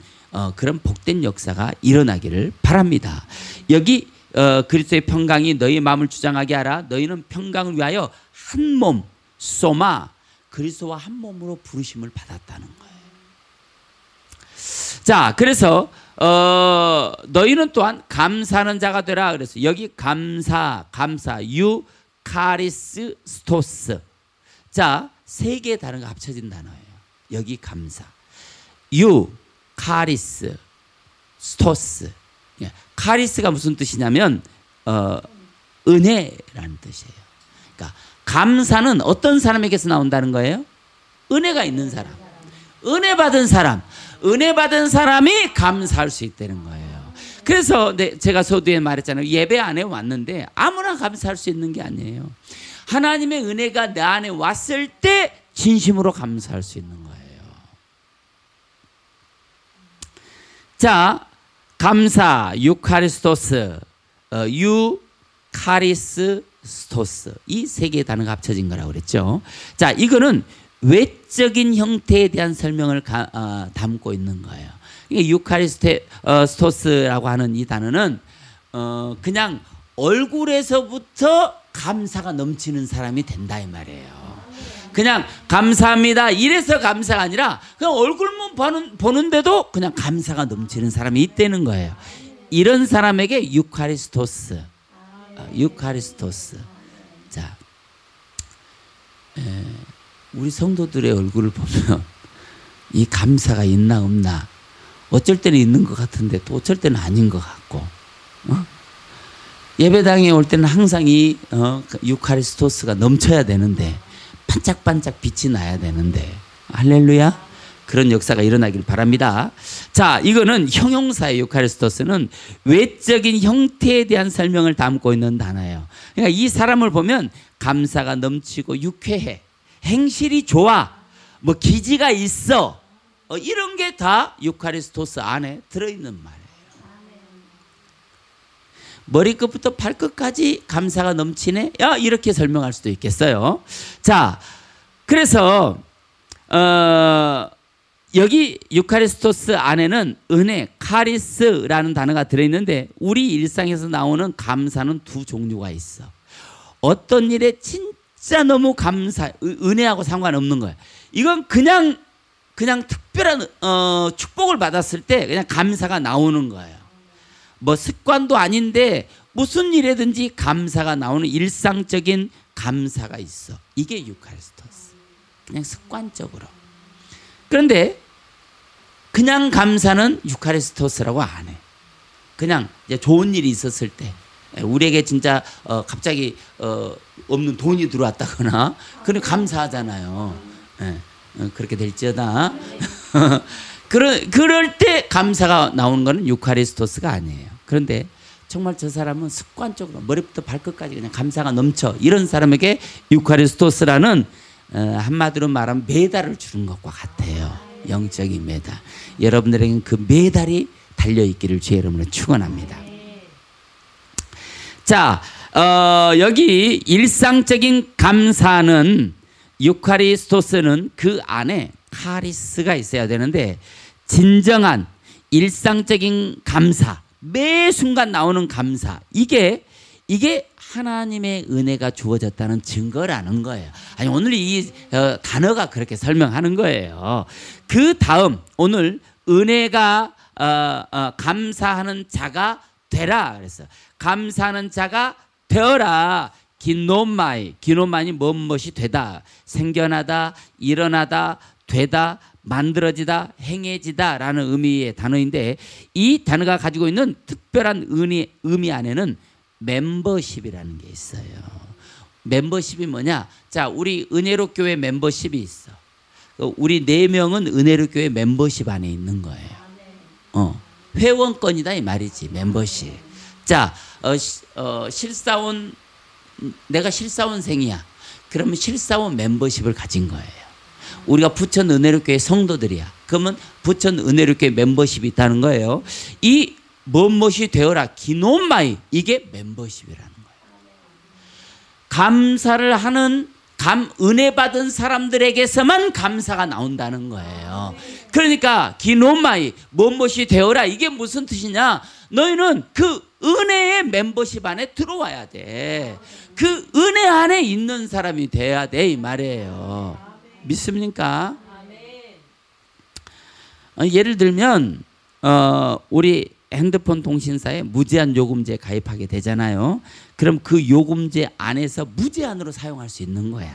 그런 복된 역사가 일어나기를 바랍니다. 여기 그리스도의 평강이 너희 마음을 주장하게 하라. 너희는 평강을 위하여 한 몸, 소마, 그리스도와 한 몸으로 부르심을 받았다는 거예요. 자, 그래서 너희는 또한 감사하는 자가 되라. 그래서 여기 감사, 유카리스토스. 자, 세 개의 단어가 합쳐진 단어예요. 여기 감사, 유카리스, 스토스. 카리스가 무슨 뜻이냐면 은혜라는 뜻이에요. 그러니까 감사는 어떤 사람에게서 나온다는 거예요? 은혜가 있는 사람, 은혜 받은 사람, 은혜 받은 사람이 감사할 수 있다는 거예요. 그래서 제가 서두에 말했잖아요. 예배 안에 왔는데 아무나 감사할 수 있는 게 아니에요. 하나님의 은혜가 내 안에 왔을 때 진심으로 감사할 수 있는 거예요. 자, 감사, 유카리스토스, 유카리스토스, 이 세 개의 단어가 합쳐진 거라고 그랬죠. 자, 이거는 외적인 형태에 대한 설명을 담고 있는 거예요. 유카리스토스라고 하는 이 단어는 그냥 얼굴에서부터 감사가 넘치는 사람이 된다 이 말이에요. 그냥 감사합니다 이래서 감사가 아니라 그냥 얼굴만 보는데도 그냥 감사가 넘치는 사람이 있다는 거예요. 이런 사람에게 유카리스토스. 자, 우리 성도들의 얼굴을 보면 이 감사가 있나 없나, 어쩔 때는 있는 것 같은데 또 어쩔 때는 아닌 것 같고, 예배당에 올 때는 항상 이 유카리스토스가 넘쳐야 되는데, 반짝반짝 빛이 나야 되는데, 할렐루야. 그런 역사가 일어나길 바랍니다. 자, 이거는 형용사의 유카리스토스는 외적인 형태에 대한 설명을 담고 있는 단어예요. 그러니까 이 사람을 보면 감사가 넘치고 유쾌해, 행실이 좋아, 뭐 기지가 있어, 이런 게 다 유카리스토스 안에 들어있는 말이에요. 머리끝부터 발끝까지 감사가 넘치네, 야, 이렇게 설명할 수도 있겠어요. 자, 그래서 여기 유카리스토스 안에는 은혜, 카리스라는 단어가 들어있는데, 우리 일상에서 나오는 감사는 두 종류가 있어. 어떤 일에 진짜 너무 감사, 은혜하고 상관없는 거예요. 이건 그냥 특별한 축복을 받았을 때 그냥 감사가 나오는 거예요. 뭐 습관도 아닌데 무슨 일에든지 감사가 나오는 일상적인 감사가 있어. 이게 유카리스토스. 그냥 습관적으로. 그런데 그냥 감사는 유카리스토스라고 안 해. 그냥 이제 좋은 일이 있었을 때, 우리에게 진짜 갑자기 없는 돈이 들어왔다거나 그럼 감사하잖아요. 그렇게 될지어다. 그럴 때 감사가 나오는 것은 유카리스토스가 아니에요. 그런데 정말 저 사람은 습관적으로 머리부터 발끝까지 그냥 감사가 넘쳐, 이런 사람에게 유카리스토스라는 한마디로 말하면 메달을 주는 것과 같아요. 영적인 메달. 여러분들에게는 그 메달이 달려있기를 주의 이름으로 축원합니다. 자, 여기 일상적인 감사는, 유카리스토스는 그 안에 카리스가 있어야 되는데, 진정한 일상적인 감사, 매 순간 나오는 감사, 이게 하나님의 은혜가 주어졌다는 증거라는 거예요. 아니, 오늘 이 단어가 그렇게 설명하는 거예요. 그 다음 오늘 은혜가 감사하는 자가 되라 그랬어. 감사하는 자가 되어라. 기노마이 무엇이 되다, 생겨나다, 일어나다, 되다, 만들어지다, 행해지다 라는 의미의 단어인데, 이 단어가 가지고 있는 특별한 의미 안에는 멤버십이라는 게 있어요. 멤버십이 뭐냐? 자, 우리 은혜로 교회 멤버십이 있어. 우리 4명은 은혜로 교회 멤버십 안에 있는 거예요. 회원권이다 이 말이지, 멤버십. 자, 내가 실사원생이야. 그러면 실사원 멤버십을 가진 거예요. 우리가 부천 은혜로 교회 성도들이야. 그러면 부천 은혜로 교회 멤버십이 있다는 거예요. 이 무엇이 되어라, 기노마이, 이게 멤버십이라는 거예요. 감사를 하는 은혜 받은 사람들에게서만 감사가 나온다는 거예요. 그러니까 기노마이, 무엇이 되어라, 이게 무슨 뜻이냐? 너희는 그 은혜의 멤버십 안에 들어와야 돼. 그 은혜 안에 있는 사람이 돼야 돼 이 말이에요. 믿습니까? 예를 들면 우리 핸드폰 통신사에 무제한 요금제 가입하게 되잖아요. 그럼 그 요금제 안에서 무제한으로 사용할 수 있는 거야.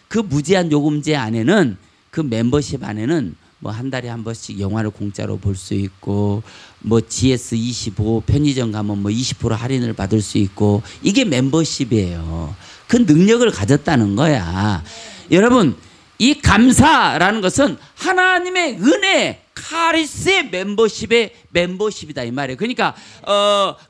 그 무제한 요금제 안에는, 그 멤버십 안에는 뭐 한 달에 한 번씩 영화를 공짜로 볼 수 있고, 뭐 GS25 편의점 가면 뭐 20% 할인을 받을 수 있고, 이게 멤버십이에요. 그 능력을 가졌다는 거야. 여러분, 이 감사라는 것은 하나님의 은혜, 카리스의 멤버십이다 이 말이에요. 그러니까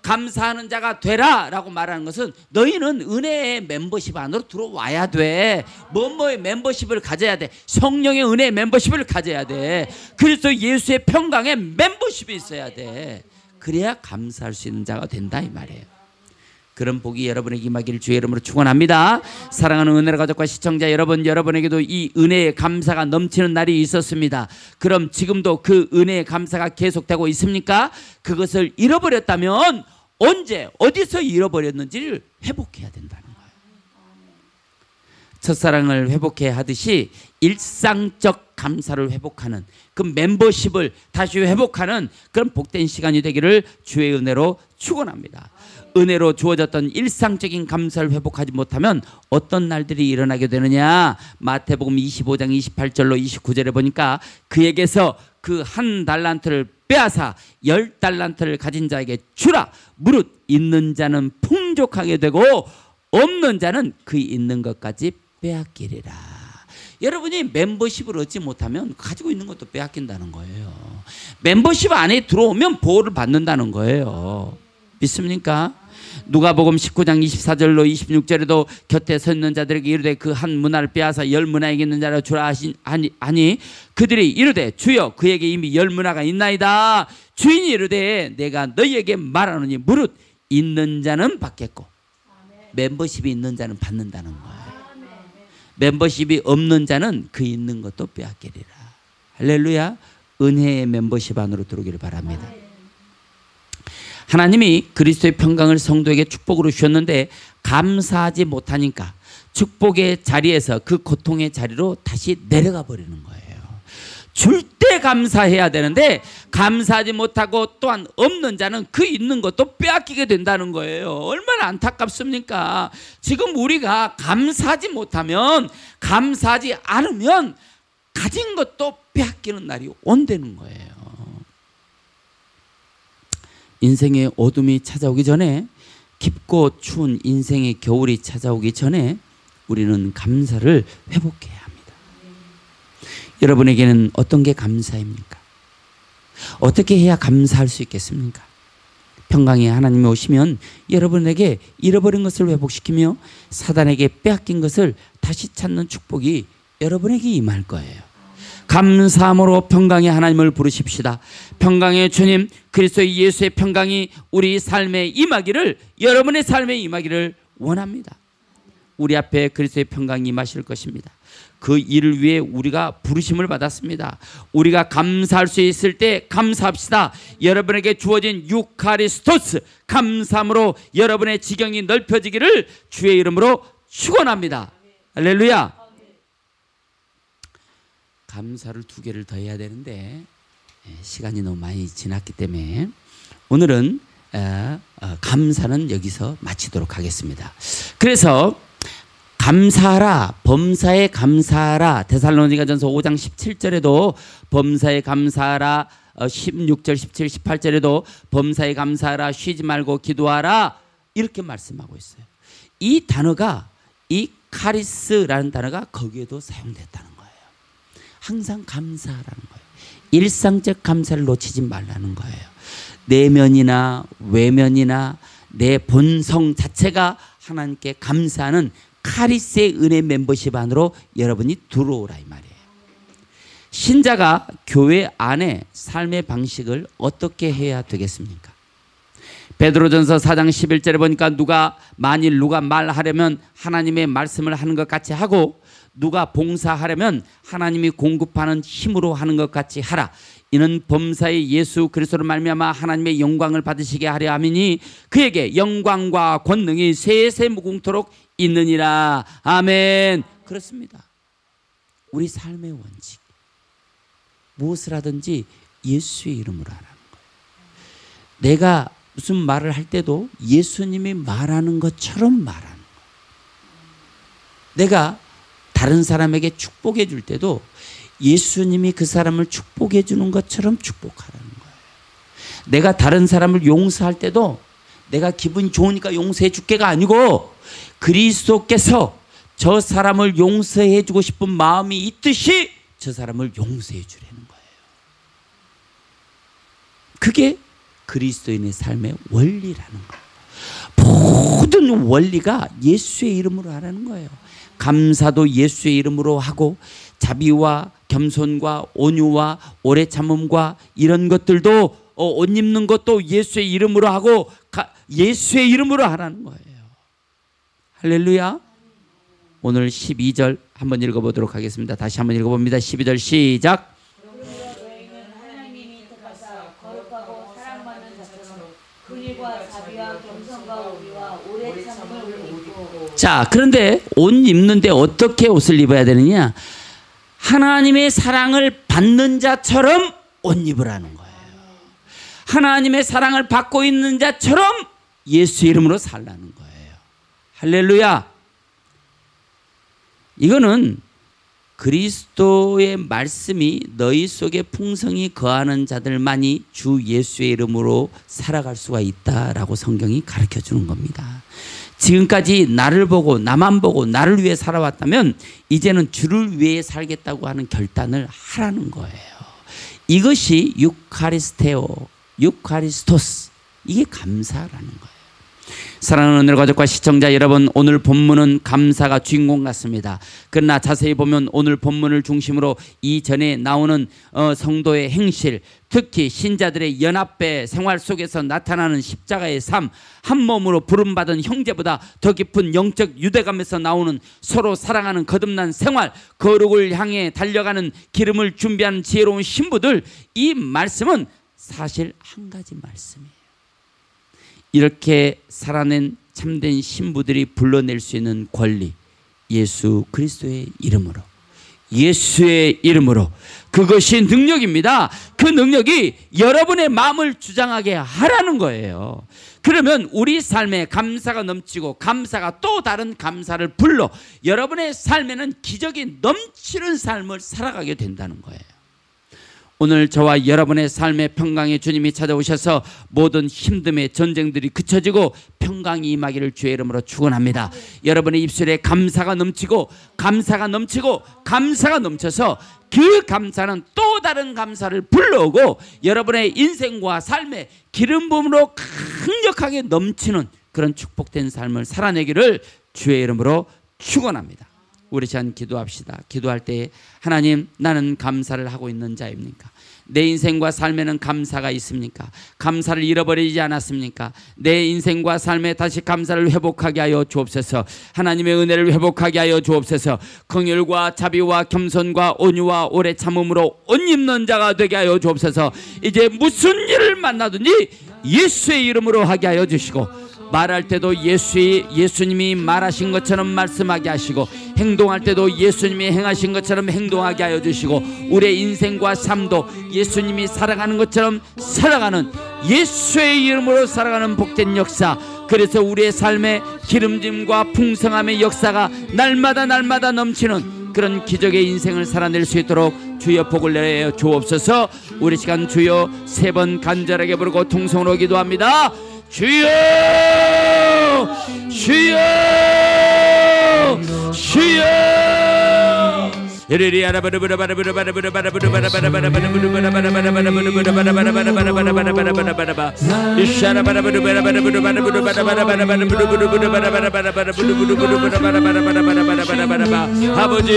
감사하는 자가 되라라고 말하는 것은 너희는 은혜의 멤버십 안으로 들어와야 돼. 뭐의 멤버십을 가져야 돼? 성령의 은혜의 멤버십을 가져야 돼. 그리스도 예수의 평강의 멤버십이 있어야 돼. 그래야 감사할 수 있는 자가 된다 이 말이에요. 그런 복이 여러분에게 임하기를 주의 이름으로 축원합니다. 사랑하는 은혜로 가족과 시청자 여러분, 여러분에게도 이 은혜의 감사가 넘치는 날이 있었습니다. 그럼 지금도 그 은혜의 감사가 계속되고 있습니까? 그것을 잃어버렸다면 언제 어디서 잃어버렸는지를 회복해야 된다는 거예요. 첫사랑을 회복해 하듯이 일상적 감사를 회복하는 그 멤버십을 다시 회복하는 그런 복된 시간이 되기를 주의 은혜로 축원합니다. 은혜로 주어졌던 일상적인 감사를 회복하지 못하면 어떤 날들이 일어나게 되느냐. 마태복음 25장 28절로 29절에 보니까 그에게서 그 한 달란트를 빼앗아 10달란트를 가진 자에게 주라. 무릇 있는 자는 풍족하게 되고 없는 자는 그 있는 것까지 빼앗기리라. 여러분이 멤버십을 얻지 못하면 가지고 있는 것도 빼앗긴다는 거예요. 멤버십 안에 들어오면 보호를 받는다는 거예요. 믿습니까? 누가복음 19장 24절로 26절에도 곁에 서 있는 자들에게 이르되 그 한 문화를 빼앗아 10문화에게 있는 자라 주라 하니 그들이 이르되 주여 그에게 이미 10문화가 있나이다. 주인이 이르되 내가 너희에게 말하노니 무릇 있는 자는 받겠고 멤버십이 있는 자는 받는다는 거예요. 멤버십이 없는 자는 그 있는 것도 빼앗기리라. 할렐루야. 은혜의 멤버십 안으로 들어오기를 바랍니다. 하나님이 그리스도의 평강을 성도에게 축복으로 주셨는데 감사하지 못하니까 축복의 자리에서 그 고통의 자리로 다시 내려가 버리는 거예요. 줄 때 감사해야 되는데 감사하지 못하고 또한 없는 자는 그 있는 것도 빼앗기게 된다는 거예요. 얼마나 안타깝습니까? 지금 우리가 감사하지 못하면, 감사하지 않으면 가진 것도 빼앗기는 날이 온다는 거예요. 인생의 어둠이 찾아오기 전에, 깊고 추운 인생의 겨울이 찾아오기 전에 우리는 감사를 회복해야 합니다. 여러분에게는 어떤 게 감사입니까? 어떻게 해야 감사할 수 있겠습니까? 평강의 하나님이 오시면 여러분에게 잃어버린 것을 회복시키며 사단에게 빼앗긴 것을 다시 찾는 축복이 여러분에게 임할 거예요. 감사함으로 평강의 하나님을 부르십시다. 평강의 주님 그리스도 예수의 평강이 우리 삶에 임하기를, 여러분의 삶에 임하기를 원합니다. 우리 앞에 그리스도의 평강이 임하실 것입니다. 그 일을 위해 우리가 부르심을 받았습니다. 우리가 감사할 수 있을 때 감사합시다. 여러분에게 주어진 유카리스토스, 감사함으로 여러분의 지경이 넓혀지기를 주의 이름으로 축원합니다. 할렐루야. 감사를 2개를 더 해야 되는데 시간이 너무 많이 지났기 때문에 오늘은 감사는 여기서 마치도록 하겠습니다. 그래서 감사하라, 범사에 감사하라. 데살로니가전서 5장 17절에도 범사에 감사하라, 16절, 17, 18절에도 범사에 감사하라, 쉬지 말고 기도하라, 이렇게 말씀하고 있어요. 이 단어가, 이 카리스라는 단어가 거기에도 사용됐다는 거예요. 항상 감사하라는 거예요. 일상적 감사를 놓치지 말라는 거예요. 내면이나 외면이나 내 본성 자체가 하나님께 감사하는 카리스의 은혜 멤버십 안으로 여러분이 들어오라 이 말이에요. 신자가 교회 안에 삶의 방식을 어떻게 해야 되겠습니까? 베드로전서 4장 11절에 보니까 만일 누가 말하려면 하나님의 말씀을 하는 것 같이 하고 누가 봉사하려면 하나님이 공급하는 힘으로 하는 것 같이 하라. 이는 범사의 예수 그리스도로 말미암아 하나님의 영광을 받으시게 하려 함이니 그에게 영광과 권능이 세세 무궁토록 있느니라. 아멘. 그렇습니다. 우리 삶의 원칙, 무엇을 하든지 예수의 이름으로 하라는 거예요. 내가 무슨 말을 할 때도 예수님이 말하는 것처럼 말하는 거예요. 내가 다른 사람에게 축복해 줄 때도 예수님이 그 사람을 축복해 주는 것처럼 축복하라는 거예요. 내가 다른 사람을 용서할 때도 내가 기분이 좋으니까 용서해 줄게가 아니고 그리스도께서 저 사람을 용서해 주고 싶은 마음이 있듯이 저 사람을 용서해 주라는 거예요. 그게 그리스도인의 삶의 원리라는 거예요. 모든 원리가 예수의 이름으로 하라는 거예요. 감사도 예수의 이름으로 하고 자비와 겸손과 온유와 오래 참음과 이런 것들도 옷 입는 것도 예수의 이름으로 하고 예수의 이름으로 하라는 거예요. 할렐루야. 오늘 12절 한번 읽어보도록 하겠습니다. 다시 한번 읽어봅니다. 12절 시작. 너희는 하나님이 택하사 거룩하고 사랑받는 자처럼 긍휼과 자비와 겸손과 우리와 오래 참음을 입고 자, 그런데 옷 입는데 어떻게 옷을 입어야 되느냐? 하나님의 사랑을 받는 자처럼 옷 입으라는 거예요. 하나님의 사랑을 받고 있는 자처럼 예수 이름으로 살라는 거예요. 할렐루야. 이거는 그리스도의 말씀이 너희 속에 풍성히 거하는 자들만이 주 예수의 이름으로 살아갈 수가 있다라고 성경이 가르쳐 주는 겁니다. 지금까지 나를 보고 나만 보고 나를 위해 살아왔다면 이제는 주를 위해 살겠다고 하는 결단을 하라는 거예요. 이것이 유카리스토스, 이게 감사라는 거예요. 사랑하는 오늘 가족과 시청자 여러분, 오늘 본문은 감사가 주인공 같습니다. 그러나 자세히 보면 오늘 본문을 중심으로 이전에 나오는 성도의 행실, 특히 신자들의 연합회 생활 속에서 나타나는 십자가의 삶, 한 몸으로 부름받은 형제보다 더 깊은 영적 유대감에서 나오는 서로 사랑하는 거듭난 생활, 거룩을 향해 달려가는 기름을 준비하는 지혜로운 신부들, 이 말씀은 사실 한 가지 말씀이에요. 이렇게 살아낸 참된 신부들이 불러낼 수 있는 권리, 예수 그리스도의 이름으로, 예수의 이름으로, 그것이 능력입니다. 그 능력이 여러분의 마음을 주장하게 하라는 거예요. 그러면 우리 삶에 감사가 넘치고 감사가 또 다른 감사를 불러 여러분의 삶에는 기적이 넘치는 삶을 살아가게 된다는 거예요. 오늘 저와 여러분의 삶의 평강에 주님이 찾아오셔서 모든 힘듦의 전쟁들이 그쳐지고 평강이 임하기를 주의 이름으로 축원합니다. 여러분의 입술에 감사가 넘치고 감사가 넘치고 감사가 넘쳐서 그 감사는 또 다른 감사를 불러오고 여러분의 인생과 삶에 기름 부음으로 강력하게 넘치는 그런 축복된 삶을 살아내기를 주의 이름으로 축원합니다. 우리 시간 기도합시다. 기도할 때 하나님, 나는 감사를 하고 있는 자입니까? 내 인생과 삶에는 감사가 있습니까? 감사를 잃어버리지 않았습니까? 내 인생과 삶에 다시 감사를 회복하게 하여 주옵소서. 하나님의 은혜를 회복하게 하여 주옵소서. 긍휼과 자비와 겸손과 온유와 오래 참음으로 옷 입는 자가 되게 하여 주옵소서. 이제 무슨 일을 만나든지 예수의 이름으로 하게 하여 주시고, 말할 때도 예수님이 말하신 것처럼 말씀하게 하시고, 행동할 때도 예수님이 행하신 것처럼 행동하게 하여 주시고, 우리의 인생과 삶도 예수님이 살아가는 것처럼 살아가는, 예수의 이름으로 살아가는 복된 역사, 그래서 우리의 삶에 기름짐과 풍성함의 역사가 날마다 넘치는 그런 기적의 인생을 살아낼 수 있도록 주여 복을 내려 주옵소서. 우리 시간 주여 3번 간절하게 부르고 통성으로 기도합니다. 주여, 주여, 주여. 아버지,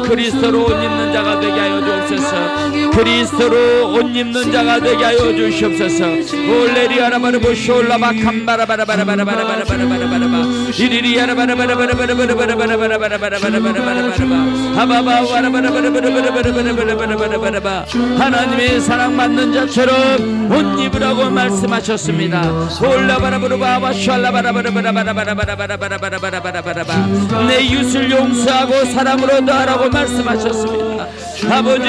그리스도로 옷 입는 자가 되게 하여 주옵소서. 그리스도로 옷 입는 자가 되게 하여 주시옵소서. 올레리아라바르보 숄라바 캄바라바라바라바라바라바라바라바라바라바라바 이리리아라바라바라바라바라바라바라바라바라바라바라바라바 하바바 와라바라바라바라바라바라바라바라바라바라바. 하나님의 사랑받는 자처럼 옷 입으라고 말씀하셨습니다. 올라바라바라바바 샬라바라바라바라바라바라바라바라바라바라바라바라바. 내 이웃을 용서하고 사랑으로 더하라고 말씀하셨습니다. 아버지,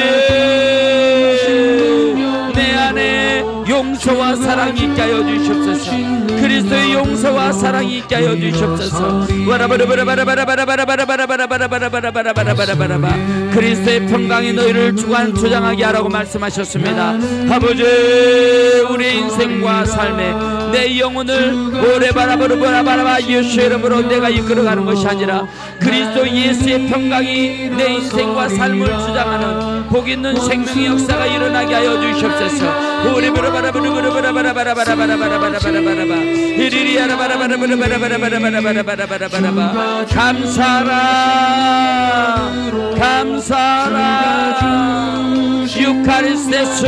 내 안에 용서와 사랑이 있게 하여 주시옵소서. 그리스도의 용서와 사랑이 있게 하여 주시옵소서. 그리스도의 평강이 너희를 주장하게 하라고 말씀하셨습니다. 아버지, 우리 인생과 삶에 내 영혼을 오래바라바라바라바라 예수의 이름으로 내가 이끌어가는 것이 아니라 그리스도 예수의 평강이 내 인생과 삶을 주장하는 복 있는 생명의 역사가 일어나게 하여 주시옵소서. 오래바라바라바라바라바라바라바라바라바라바라바라바라바라바 이리리아라바라바라바라바라바라바라바라바라바라바라바. 감사라, 감사라. 유카리스테스,